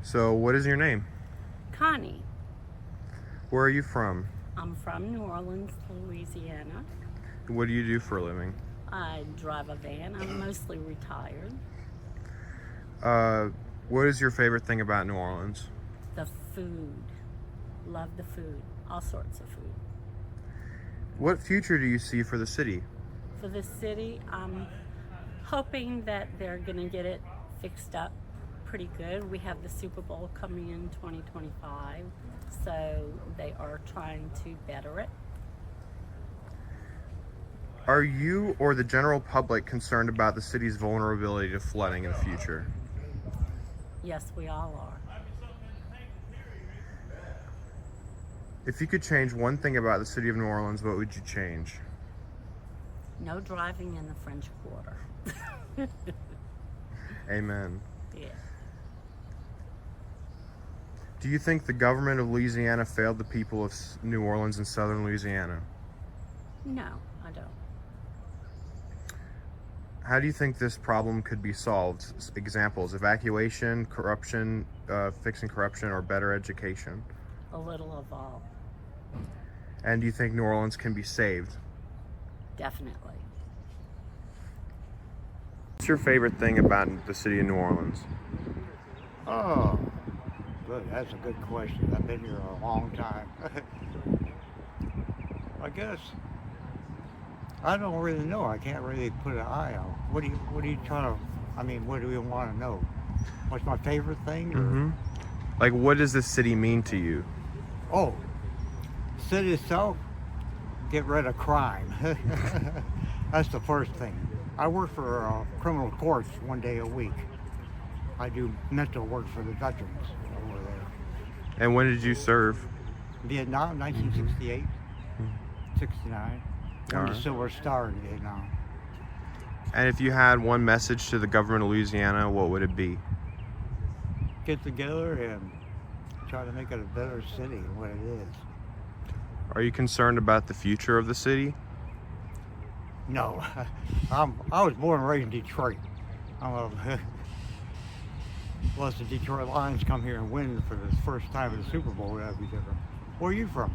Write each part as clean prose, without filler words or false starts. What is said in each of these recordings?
So, what is your name? Connie. Where are you from? I'm from New Orleans, Louisiana. What do you do for a living? I drive a van. I'm mostly retired. What is your favorite thing about New Orleans? The food. Love the food. All sorts of food. What future do you see for the city? For the city, I'm hoping that they're going to get it fixed up pretty good. We have the Super Bowl coming in 2025, so they are trying to better it. Are you or the general public concerned about the city's vulnerability to flooding in the future? Yes, we all are. If you could change one thing about the city of New Orleans, what would you change? No driving in the French Quarter. Amen. Yeah. Do you think the government of Louisiana failed the people of New Orleans and southern Louisiana? No, I don't. How do you think this problem could be solved? Examples: evacuation, corruption, fixing corruption, or better education? A little of all. And do you think New Orleans can be saved? Definitely. What's your favorite thing about the city of New Orleans? Oh, good. That's a good question. I've been here a long time. I guess I don't really know. I can't really put an eye on. What do you trying to? I mean, what do you want to know? What's my favorite thing? Or? Like, what does this city mean to you? Oh, city itself. Get rid of crime. That's the first thing. I work for criminal courts 1 day a week. I do mental work for the veterans over there. And when did you serve? Vietnam, 1968, 69. Won the Alright. Silver Star in Vietnam. And if you had one message to the government of Louisiana, what would it be? Get together and try to make it a better city than what it is. Are you concerned about the future of the city? No, I was born and raised in Detroit. Unless the Detroit Lions come here and win for the first time in the Super Bowl, that'd be different. Where are you from?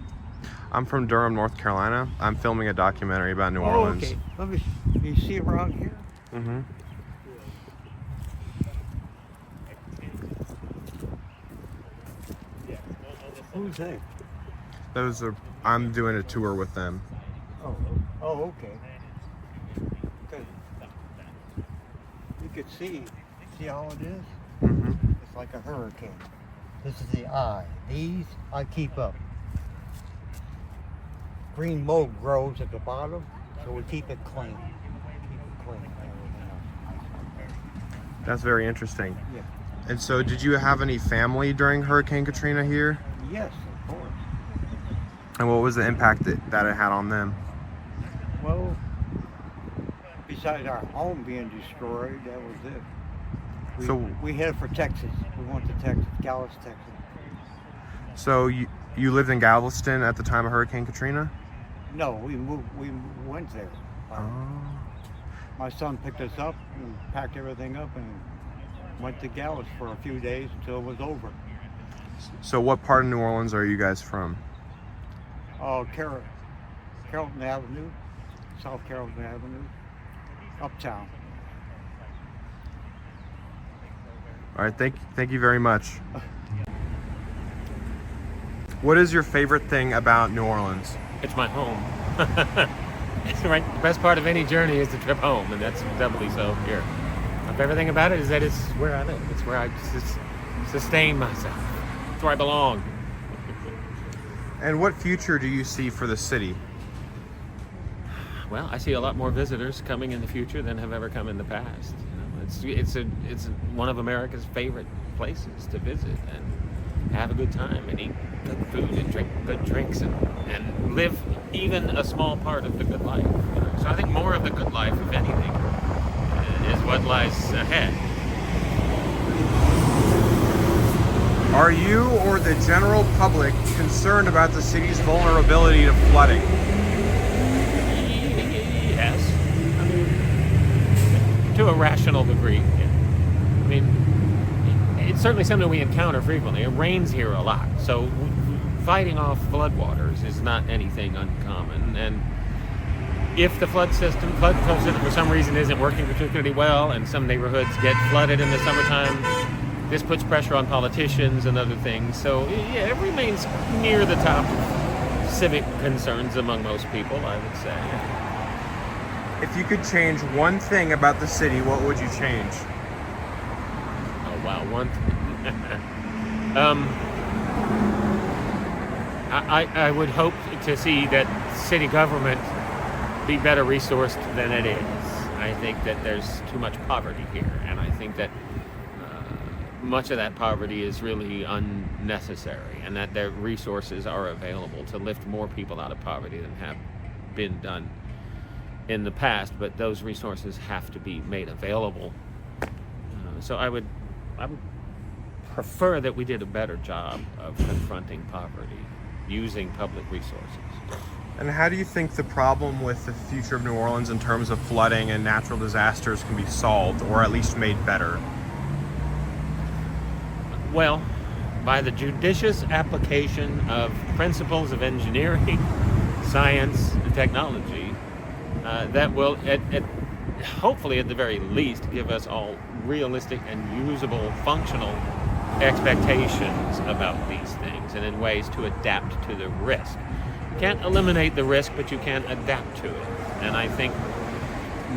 I'm from Durham, North Carolina. I'm filming a documentary about New Orleans. Okay. Let me. You see around here? Mm-hmm. Who's that? I'm doing a tour with them. Oh, okay. Good. You could see how it is? Mm-hmm. It's like a hurricane. This is the eye. These I keep up. Green mold grows at the bottom, so we keep it clean. That's very interesting. Yeah. And so, did you have any family during Hurricane Katrina here? Yes, of course. And what was the impact that it had on them? Well, besides our home being destroyed, that was it. We headed for Texas. We went to Texas, Dallas, Texas. So you lived in Galveston at the time of Hurricane Katrina? No, we moved. We went there. My son picked us up and packed everything up and went to Dallas for a few days until it was over. So what part of New Orleans are you guys from? Carrollton Avenue, South Carrollton Avenue, uptown. All right, thank you very much. What is your favorite thing about New Orleans? It's my home. It's right. The best part of any journey is the trip home, and that's doubly so here. My favorite thing about it is that it's where I live. It's where I sustain myself. It's where I belong. And what future do you see for the city? Well, I see a lot more visitors coming in the future than have ever come in the past. You know, it's one of America's favorite places to visit and have a good time and eat good food and drink good drinks and live even a small part of the good life. You know? So I think more of the good life, if anything, is what lies ahead. Are you or the general public concerned about the city's vulnerability to flooding? Yes. I mean, to a rational degree. Yeah. I mean, it's certainly something we encounter frequently. It rains here a lot, so fighting off floodwaters is not anything uncommon. And if the flood system for some reason isn't working particularly well, and some neighborhoods get flooded in the summertime, this puts pressure on politicians and other things. So yeah, it remains near the top of civic concerns among most people, I would say. If you could change one thing about the city, what would you change? Oh wow, one. I would hope to see that city government be better resourced than it is. I think that there's too much poverty here, and I think that much of that poverty is really unnecessary, and that their resources are available to lift more people out of poverty than have been done in the past, but those resources have to be made available. So I would prefer that we did a better job of confronting poverty using public resources. And how do you think the problem with the future of New Orleans in terms of flooding and natural disasters can be solved, or at least made better? Well, by the judicious application of principles of engineering, science, and technology, that will, hopefully at the very least, give us all realistic and usable, functional expectations about these things, and in ways to adapt to the risk. You can't eliminate the risk, but you can adapt to it. And I think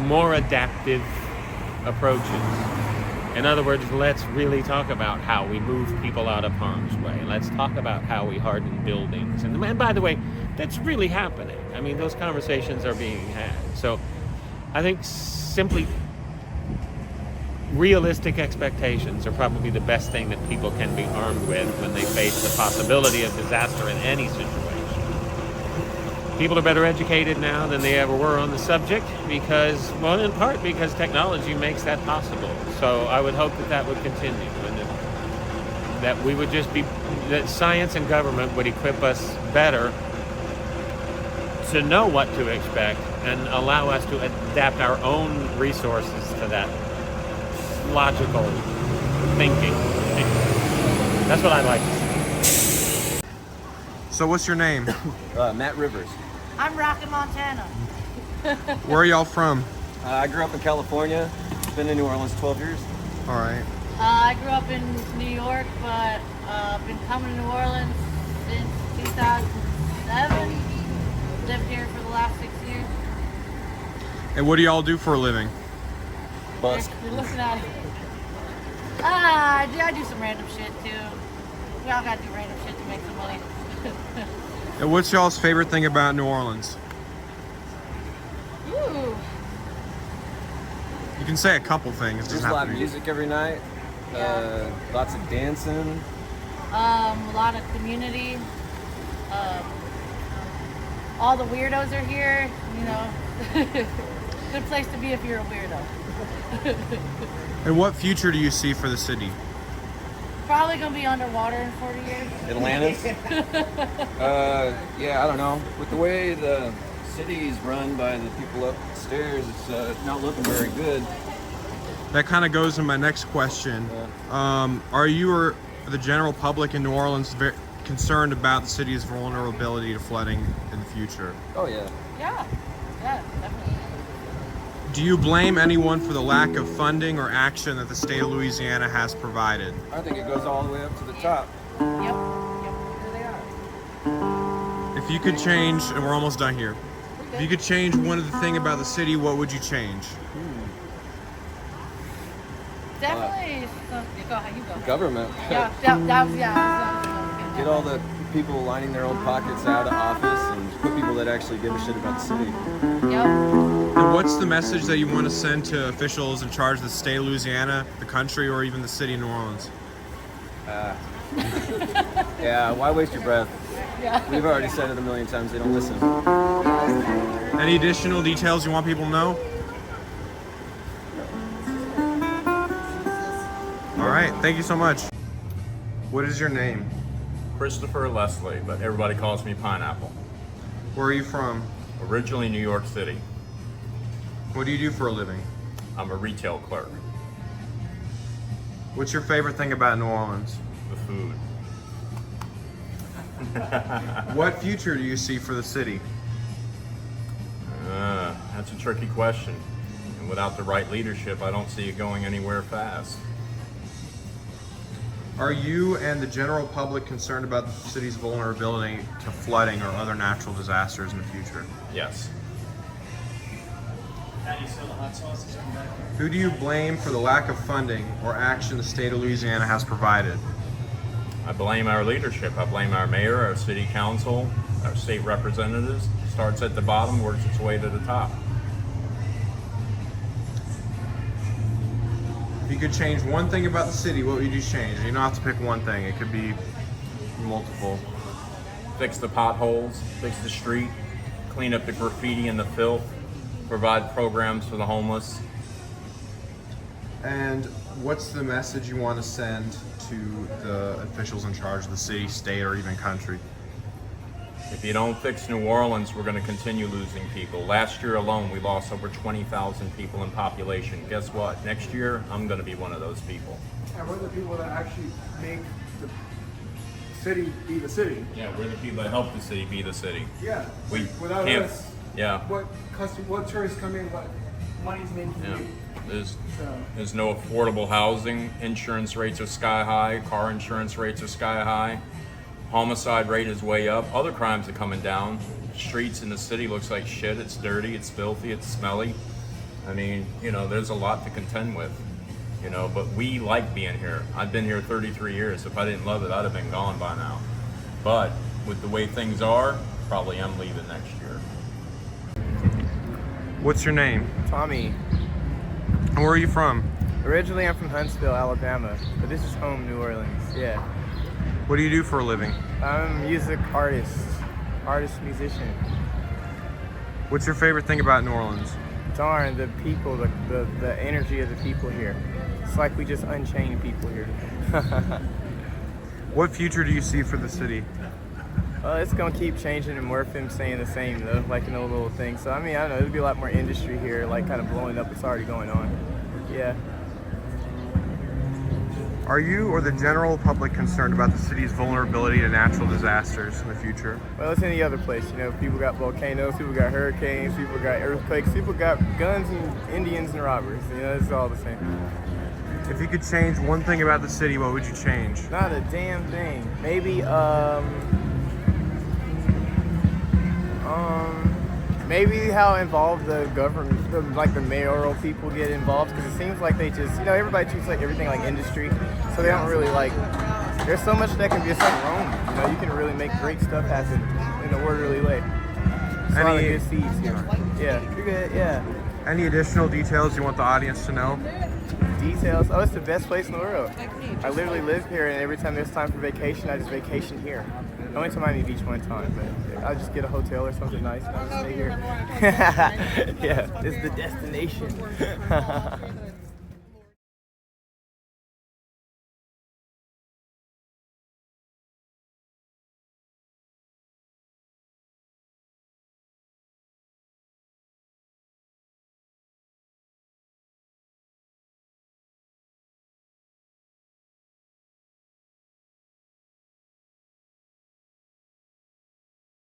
more adaptive approaches. In other words, let's really talk about how we move people out of harm's way. Let's talk about how we harden buildings. And by the way, that's really happening. I mean, those conversations are being had. So I think simply realistic expectations are probably the best thing that people can be armed with when they face the possibility of disaster in any situation. People are better educated now than they ever were on the subject because, well, in part because technology makes that possible. So I would hope that that would continue, and that we would just be, that science and government would equip us better to know what to expect and allow us to adapt our own resources to that logical thinking. That's what I like to see. So what's your name? Matt Rivers. I'm Rocky, Montana. Where are y'all from? I grew up in California. Been in New Orleans 12 years. All right. I grew up in New York, but been coming to New Orleans since 2007. Lived here for the last 6 years. And what do y'all do for a living? Bust. You're looking at it. I do some random shit too. We all gotta do random shit to make some money. And what's y'all's favorite thing about New Orleans? Ooh. You can say a couple things. It doesn't There's have live to be- music every night. Yeah. Lots of dancing. A lot of community. All the weirdos are here, you know. Good place to be if you're a weirdo. And what future do you see for the city? Probably gonna be underwater in 40 years. Atlantis. Yeah, I don't know. With the way the city is run by the people upstairs, it's not looking very good. That kind of goes to my next question. Are you or the general public in New Orleans very concerned about the city's vulnerability to flooding in the future? Oh yeah. Yeah, definitely. Do you blame anyone for the lack of funding or action that the state of Louisiana has provided? I think it goes all the way up to the top. Yep, here they are. If you could change, and we're almost done here. If you could change one of the thing about the city, what would you change? Definitely. Go ahead, you go. Government. Yeah. Get all the people lining their own pockets out of office and put people that actually give a shit about the city. Yep. And what's the message that you want to send to officials in charge of the state of Louisiana, the country, or even the city of New Orleans? Yeah, why waste your breath? Yeah. We've already said it a million times, they don't listen. Any additional details you want people to know? All right, thank you so much. What is your name? Christopher Leslie, but everybody calls me Pineapple. Where are you from? Originally New York City. What do you do for a living? I'm a retail clerk. What's your favorite thing about New Orleans? The food. What future do you see for the city? That's a tricky question. And without the right leadership, I don't see it going anywhere fast. Are you and the general public concerned about the city's vulnerability to flooding or other natural disasters in the future? Yes. Who do you blame for the lack of funding or action the state of Louisiana has provided? I blame our leadership. I blame our mayor, our city council, our state representatives. Starts at the bottom, works its way to the top. If you could change one thing about the city, what would you change? You don't have to pick one thing. It could be multiple. Fix the potholes, fix the street, clean up the graffiti and the filth, provide programs for the homeless. And what's the message you want to send to the officials in charge of the city, state, or even country? If you don't fix New Orleans, we're going to continue losing people. Last year alone, we lost over 20,000 people in population. Guess what? Next year, I'm going to be one of those people. And we're the people that actually make the city be the city. Yeah, we're the people that help the city be the city. Yeah. We Without can't- us, Yeah. what tourists come in, what money's made from Yeah. you. So, There's no affordable housing. Insurance rates are sky high. Car insurance rates are sky high. Homicide rate is way up. Other crimes are coming down. Streets in the city looks like shit. It's dirty. It's filthy. It's smelly. I mean, there's a lot to contend with. But we like being here. I've been here 33 years. If I didn't love it, I'd have been gone by now. But with the way things are, probably I'm leaving next year. What's your name? Tommy. And where are you from? Originally, I'm from Huntsville, Alabama, but this is home, New Orleans. Yeah. What do you do for a living? I'm a music artist, musician. What's your favorite thing about New Orleans? Darn, the people, the energy of the people here. It's like we just unchained people here. What future do you see for the city? Well, it's gonna keep changing and morphing, staying the same though, like in a little thing. So I mean, I don't know, there'll be a lot more industry here, like kind of blowing up. It's already going on. Yeah. Are you or the general public concerned about the city's vulnerability to natural disasters in the future? Well, it's any other place, people got volcanoes, people got hurricanes, people got earthquakes, people got guns and Indians and robbers, it's all the same. If you could change one thing about the city, what would you change? Not a damn thing. Maybe, maybe how involved the government, the mayoral people get involved, because it seems like they just, everybody treats like everything like industry, so they don't really there's so much that can be, it's like Rome, you can really make great stuff happen in a orderly way. It's a lot of good seeds here. Yeah, you're good, yeah. Any additional details you want the audience to know? Details? Oh, it's the best place in the world. I literally live here, and every time there's time for vacation, I just vacation here. I went to Miami Beach one time, but I just get a hotel or something nice and I just stay here. Yeah, it's the destination.